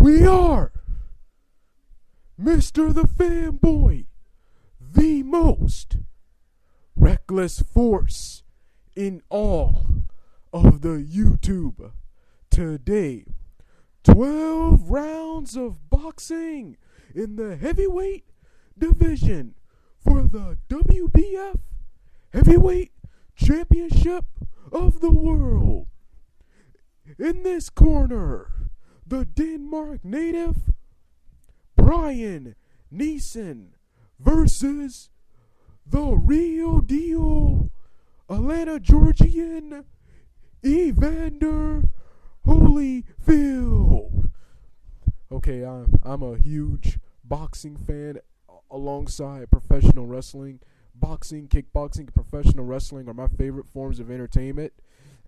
We are Mr. the Fanboy, the most reckless force in all of the YouTube. Today, 12 rounds of boxing in the heavyweight division for the WBF Heavyweight Championship of the world. In this corner, the Denmark native Brian Nielson versus the real deal Atlanta Georgian Evander Holyfield. Okay, I'm a huge boxing fan alongside professional wrestling. Boxing, kickboxing, and professional wrestling are my favorite forms of entertainment,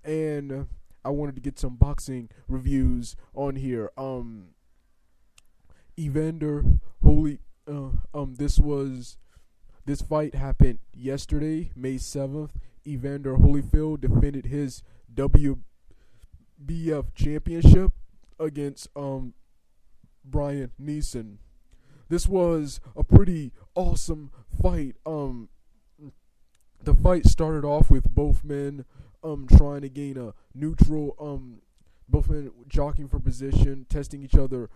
and I wanted to get some boxing reviews on here. Evander this fight happened yesterday, May 7th. Evander Holyfield defended his WBF championship against Brian Nielson. This was a pretty awesome fight. The fight started off with both men trying to gain a neutral, both men jockeying for position, testing each other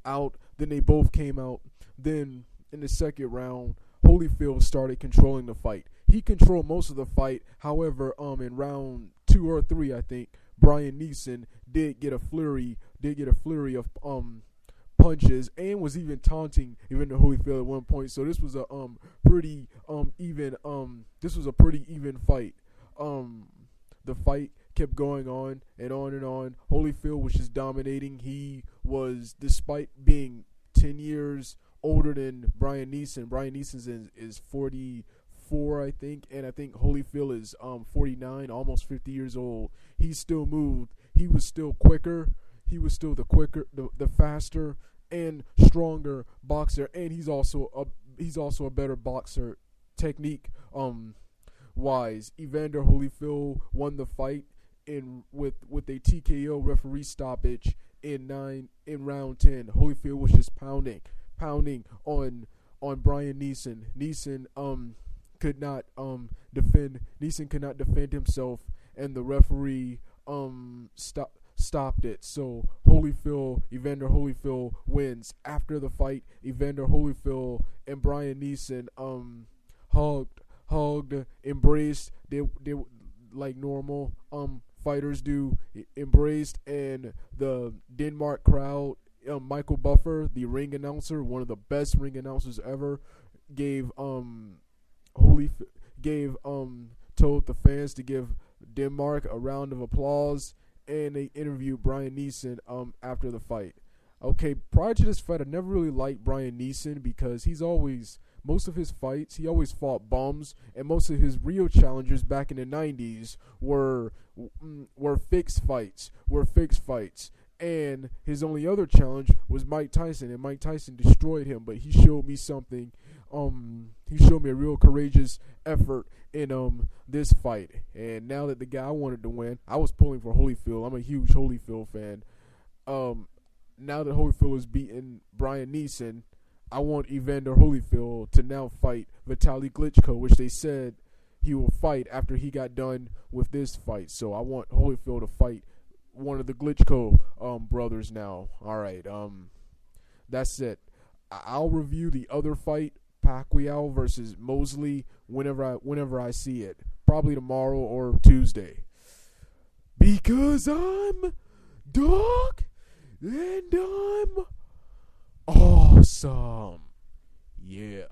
out. Then they both came out. Then in the second round, Holyfield started controlling the fight. He controlled most of the fight. However, in round 2 or 3, I think, Brian Nielson did get a flurry of punches and was even taunting Evander Holyfield at one point. So this was a pretty even fight. The fight kept going on and on and on. Holyfield was just dominating. He was, despite being 10 years older than Brian Nielson. Brian Nielson is 44, I think, and I think Holyfield is 49, almost 50 years old. He still moved. He was still quicker. He was still the faster and stronger boxer, and he's also a better boxer technique wise. Evander Holyfield won the fight with a TKO referee stoppage in round 10. Holyfield was just pounding on Brian Nielson. Nielson could not defend himself, and the referee stopped it. So Evander Holyfield wins. After the fight, Evander Holyfield and Brian Nielson hugged, embraced. They like normal fighters do, embraced, and the Denmark crowd, Michael Buffer, the ring announcer, one of the best ring announcers ever, told the fans to give Denmark a round of applause, and they interviewed Brian Nielson after the fight. Okay, prior to this fight, I never really liked Brian Nielson because most of his fights, he always fought bums, and most of his real challengers back in the 90s were fixed fights. And his only other challenge was Mike Tyson, and Mike Tyson destroyed him, but he showed me something. He showed me a real courageous effort in this fight. And now that the guy I wanted to win, I was pulling for Holyfield. I'm a huge Holyfield fan. Now that Holyfield has beaten Brian Nielson, I want Evander Holyfield to now fight Vitaly Klitschko, which they said he will fight after he got done with this fight. So I want Holyfield to fight one of the Klitschko brothers now. All right, that's it. I'll review the other fight, Pacquiao versus Mosley, whenever I see it, probably tomorrow or Tuesday, because I'm dog and I'm awesome. Yeah.